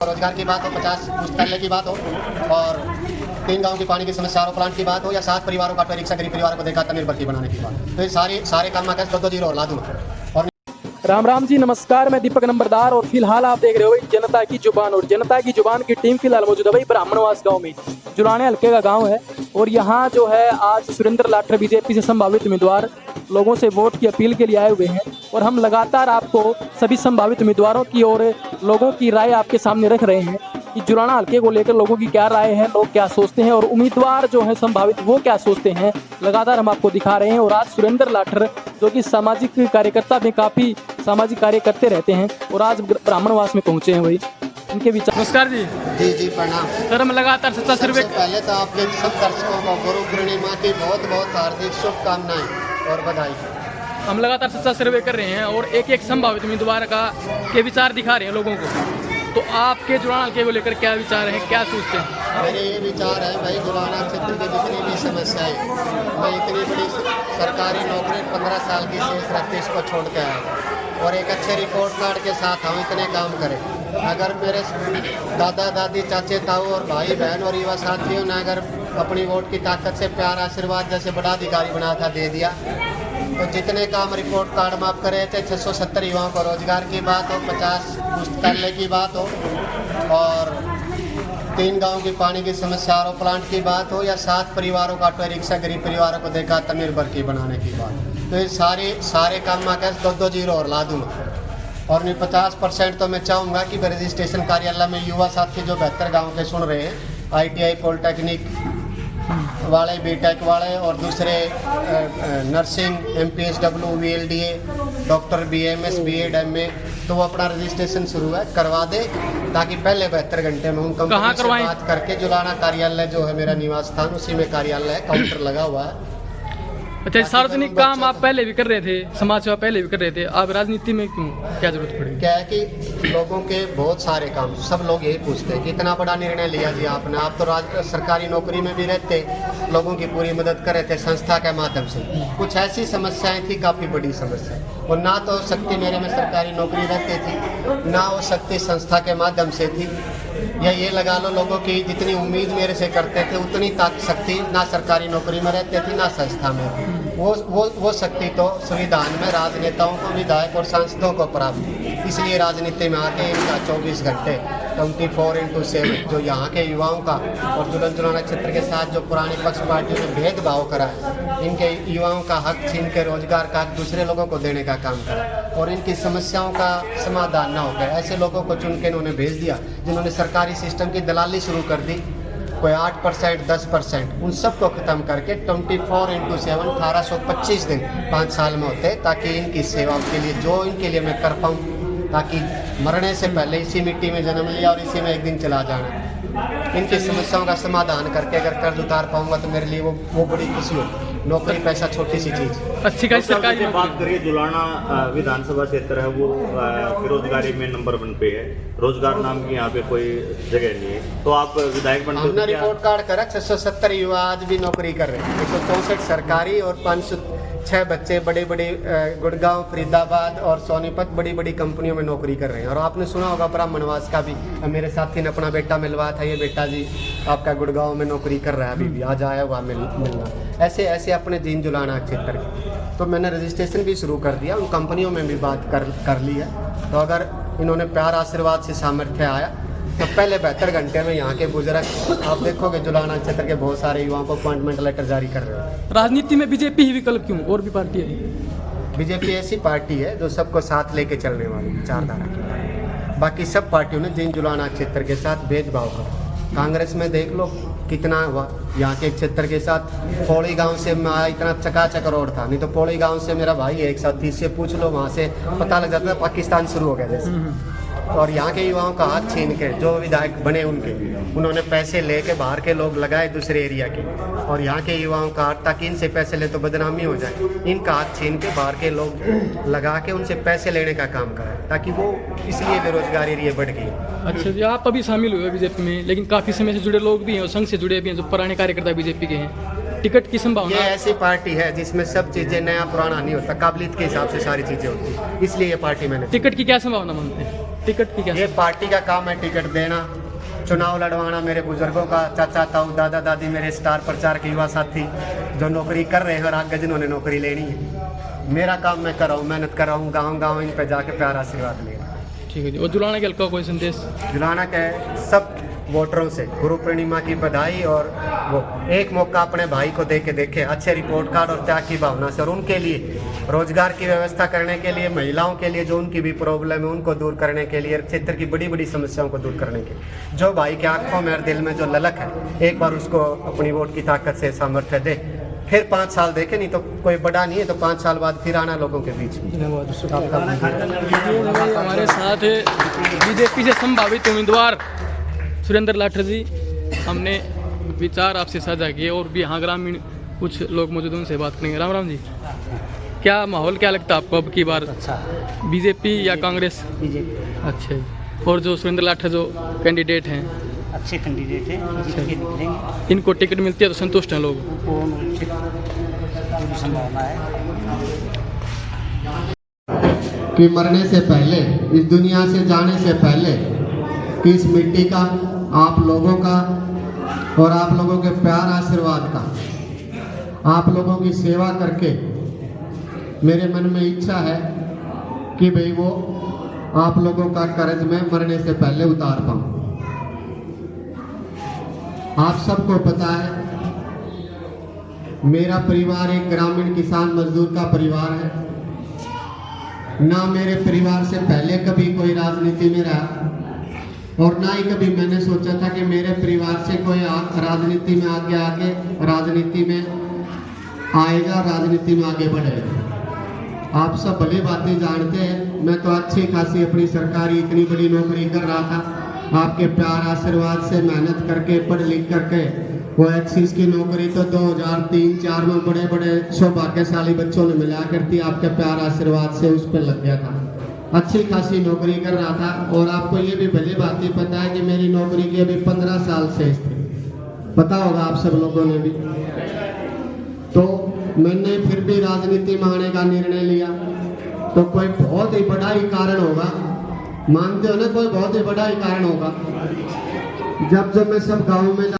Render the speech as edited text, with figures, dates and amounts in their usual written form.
रोजगार की बात हो, 50 पुस्तकालय की बात हो, और 3 गांव की पानी की समस्या, आर प्लांट की बात हो, या 7 परिवारों का ऑटो रिक्शा गरीब परिवारों को देखा आत्मनिर्भर की बनाने की बात, तो ये सारे काम मैं दो जीरो और ला दूँ। और राम राम जी, नमस्कार। मैं दीपक नंबरदार और फिलहाल आप देख रहे हो भाई जनता की जुबान। और जनता की जुबान की टीम फिलहाल मौजूद है भाई ब्राह्मणवास गांव में। जुलाने हल्के का गांव है और यहाँ जो है आज सुरेंद्र लाठर बीजेपी से संभावित उम्मीदवार लोगों से वोट की अपील के लिए आए हुए हैं और हम लगातार आपको सभी संभावित उम्मीदवारों की और लोगों की राय आपके सामने रख रहे हैं कि जुलाना हल्के को लेकर लोगों की क्या राय है, लोग क्या सोचते हैं और उम्मीदवार जो है संभावित वो क्या सोचते हैं, लगातार हम आपको दिखा रहे हैं। और आज सुरेंद्र लाठर जो कि सामाजिक कार्यकर्ता में काफ़ी सामाजिक कार्य करते रहते हैं और आज ब्राह्मणवास में पहुंचे हैं भाई, इनके विचार। नमस्कार जी। जी प्रणाम सर, हम लगातार सच्चा सर्वे। पहले तो आपके सब दर्शकों को गुरु पूर्णिमा की बहुत बहुत हार्दिक शुभकामनाएं और बधाई। हम लगातार सच्चा सर्वे कर रहे हैं और एक एक संभावित उम्मीदवार के विचार दिखा रहे हैं लोगों को। तो आपके जुलाना हल्के को लेकर क्या विचार है, क्या सोचते हैं? मेरे ये विचार है भाई, जुलाना क्षेत्र की जितनी भी समस्याएं, मैं इतनी बड़ी सरकारी नौकरी 15 साल की शेष रखते इसको छोड़ के आया और एक अच्छे रिपोर्ट कार्ड के साथ हम इतने काम करें। अगर मेरे दादा दादी चाचे ताऊ और भाई बहन और युवा साथियों ने अगर अपनी वोट की ताकत से प्यार आशीर्वाद जैसे बड़ा अधिकारी बना था दे दिया, तो जितने काम रिपोर्ट कार्ड में आप करे थे, 670 युवाओं को रोजगार की बात हो, 50 पुस्तकालय की बात हो, और 3 गांव की पानी की समस्या, आर प्लांट की बात हो, या 7 परिवारों का ऑटो रिक्शा गरीब परिवारों को देखा आत्मनिर्भर की बनाने की बात, तो ये सारे काम मैं कैसे दो जीरो और ला दूँ। और नहीं 50% तो मैं चाहूँगा कि रजिस्ट्रेशन कार्यालय में युवा साथी जो 72 गाँव के सुन रहे हैं, ITI पॉलिटेक्निक वाले, बीटेक वाले और दूसरे nursing, MPSW, VLDA, doctor, BMS, BEd, MA, तो वो अपना रजिस्ट्रेशन शुरू है करवा दे, ताकि पहले 72 घंटे में उन कंपनी से बात करके जुलाना कार्यालय जो है मेरा निवास स्थान, उसी में कार्यालय है, काउंटर लगा हुआ है। अच्छा, सार्वजनिक काम आप पहले भी कर रहे थे, समाज सेवा पहले भी कर रहे थे, आप राजनीति में क्यों, क्या जरूरत पड़ी? क्या है कि लोगों के बहुत सारे काम, सब लोग यही पूछते हैं कि इतना बड़ा निर्णय लिया जी आपने, आप तो सरकारी नौकरी में भी रहते, लोगों की पूरी मदद कर रहे थे संस्था के माध्यम से। कुछ ऐसी समस्याएं थी, काफ़ी बड़ी समस्या, और ना तो शक्ति मेरे में सरकारी नौकरी रहती थी, ना वो शक्ति संस्था के माध्यम से थी, या ये लगा लो लोगों की जितनी उम्मीद मेरे से करते थे उतनी शक्ति ना सरकारी नौकरी में रहते थी ना संस्था में थी। वो शक्ति तो संविधान में राजनेताओं को, विधायक और सांसदों को प्राप्त थी, इसलिए राजनीति में आके इनका 24 घंटे 24x7 जो यहाँ के युवाओं का और जुलाना क्षेत्र के साथ जो पुरानी पक्ष पार्टियों ने भेदभाव करा है, इनके युवाओं का हक छीन के रोजगार का हक दूसरे लोगों को देने का काम करा और इनकी समस्याओं का समाधान ना हो गया, ऐसे लोगों को चुन के इन्होंने भेज दिया जिन्होंने सरकारी सिस्टम की दलाली शुरू कर दी। कोई 8%, 10%, उन सबको ख़त्म करके 24x7 1825 दिन 5 साल में होते, ताकि इनकी सेवा के लिए जो इनके लिए मैं कर पाऊँ, ताकि मरने से पहले इसी मिट्टी में जन्म लिया और इसी में एक दिन चला जाना। इनकी समस्याओं का समाधान करके अगर कर्ज उतार पाऊंगा तो मेरे लिए वो बड़ी खुशी होगी। नौकरी पैसा छोटी सी चीज़। अच्छी खासी सरकारी बात करिए, जुलाना विधानसभा क्षेत्र है वो बेरोजगारी में नंबर 1 पे है, रोजगार नाम की यहाँ पे कोई जगह नहीं है, तो आप विधायक बनते हो? हमने रिपोर्ट कार्ड करा, 670 युवा आज भी नौकरी कर रहे हैं, 164 सरकारी और 506 बच्चे बड़े गुड़गांव, फरीदाबाद और सोनीपत बड़ी बड़ी कंपनियों में नौकरी कर रहे हैं। और आपने सुना होगा ब्राह्मणवास का भी, मेरे साथी ने अपना बेटा मिलवाया था, ये बेटा जी आपका गुड़गांव में नौकरी कर रहा है, अभी भी आज आया हुआ मिलना। ऐसे अपने जीन जुलाना क्षेत्र के, तो मैंने रजिस्ट्रेशन भी शुरू कर दिया, उन कंपनियों में भी बात कर ली है। तो अगर इन्होंने प्यार आशीर्वाद से सामर्थ्य आया तो पहले 72 घंटे में यहाँ के बुजुर्ग आप देखोगे जुलाना क्षेत्र के बहुत सारे युवाओं को अपॉइंटमेंट लेटर जारी कर रहे हैं। राजनीति में बीजेपी ही विकल्प क्यों, और भी पार्टी है? बीजेपी ऐसी पार्टी है जो सबको साथ लेके चलने वाली विचारधारा की, बाकी सब पार्टियों ने जिन जुलाना क्षेत्र के साथ भेदभाव करा। कांग्रेस में देख लो कितना हुआ, यहाँ के क्षेत्र के साथ पौड़ी गांव से मैं इतना चकाचक रोड था, नहीं तो पौड़ी गांव से मेरा भाई एक साथी से पूछ लो, वहाँ से पता लग जाता था पाकिस्तान शुरू हो गया जैसे। और यहाँ के युवाओं का हाथ छीन के जो विधायक बने उन्होंने पैसे लेके बाहर के लोग लगाए दूसरे एरिया के, और यहाँ के युवाओं का हाथ, ताकि इनसे पैसे ले तो बदनामी हो जाए, इनका हाथ छीन के बाहर के लोग लगा के उनसे पैसे लेने का काम कराए, ताकि वो इसलिए बेरोजगारी ये बढ़ गई। अच्छा जी, आप अभी शामिल हुए बीजेपी में, लेकिन काफ़ी समय से जुड़े लोग भी हैं और संघ से जुड़े भी हैं जो पुराने कार्यकर्ता बीजेपी के हैं, टिकट की संभावना? ये ऐसी पार्टी है जिसमें सब चीज़ें नया पुराना नहीं होता, काबिलियत के हिसाब से सारी चीज़ें होती, इसलिए ये पार्टी मैंने। टिकट की क्या संभावना मानते हैं? टिकट की क्या? ये पार्टी का काम है टिकट देना, चुनाव लड़वाना। मेरे बुजुर्गों का, चाचा ताऊ दादा दादी, मेरे स्टार प्रचारक युवा साथी जो नौकरी कर रहे हैं और आगे जिन्होंने नौकरी लेनी है, मेरा काम मैं कर रहा हूँ, मेहनत कर रहा हूँ, गाँव गाँव इन पे जाके प्यार आशीर्वाद ले रहा हूँ। ठीक है जी। और जुलाना के हल्का कोई संदेश? जुलाना के सब वोटरों से गुरु पूर्णिमा की बधाई, और वो एक मौका अपने भाई को दे के देखे अच्छे रिपोर्ट कार्ड और त्याग की भावना से, और उनके लिए रोजगार की व्यवस्था करने के लिए, महिलाओं के लिए जो उनकी भी प्रॉब्लम है उनको दूर करने के लिए, क्षेत्र की बड़ी बड़ी समस्याओं को दूर करने के लिए, जो भाई के आंखों में और दिल में जो ललक है, एक बार उसको अपनी वोट की ताकत से सामर्थ्य दे। फिर 5 साल देखे, नहीं तो कोई बड़ा नहीं है तो 5 साल बाद फिर आना लोगों के बीच में। हमारे साथ बीजेपी से संभावित उम्मीदवार सुरेंद्र लाठर जी, हमने विचार आपसे साझा किए और भी यहाँ ग्रामीण कुछ लोग मौजूद, उनसे बात करेंगे। राम राम जी, क्या माहौल क्या लगता है आपको अब की बार? अच्छा, बीजेपी या कांग्रेस? बीजेपी अच्छा जी। और जो सुरेंद्र लाठर जो कैंडिडेट हैं, अच्छे कैंडिडेट हैं, जीत के निकलेंगे, इनको टिकट मिलती है तो संतुष्ट हैं लोग? उनको पूरी संभावना है कि मरने से पहले, इस दुनिया से जाने से पहले, कि इस मिट्टी का, आप लोगों का और आप लोगों के प्यार आशीर्वाद का, आप लोगों की सेवा करके मेरे मन में इच्छा है कि भाई वो आप लोगों का कर्ज मैं मरने से पहले उतार पाऊं। आप सबको पता है मेरा परिवार एक ग्रामीण किसान मजदूर का परिवार है। ना मेरे परिवार से पहले कभी कोई राजनीति में रहा, और ना ही कभी मैंने सोचा था कि मेरे परिवार से कोई राजनीति में आगे राजनीति में आएगा, राजनीति में आगे बढ़ेगा। आप सब भली बातें जानते हैं, मैं तो अच्छी खासी अपनी सरकारी इतनी बड़ी नौकरी कर रहा था, आपके प्यार आशीर्वाद से मेहनत करके पढ़ लिख करके वो एक्सिस की नौकरी तो 2003-4 में बड़े बड़े सौभाग्यशाली बच्चों ने मिला करती, आपके प्यार आशीर्वाद से उस पर लग गया था, अच्छी खासी नौकरी कर रहा था। और आपको ये भी भली बात ही पता है कि मेरी नौकरी की अभी 15 साल से पता होगा आप सब लोगों ने भी। तो मैंने फिर भी राजनीति में आने का निर्णय लिया, तो कोई बहुत ही बड़ा ही कारण होगा, मानते हो ना, कोई बहुत ही बड़ा ही कारण होगा। जब मैं सब गाँव में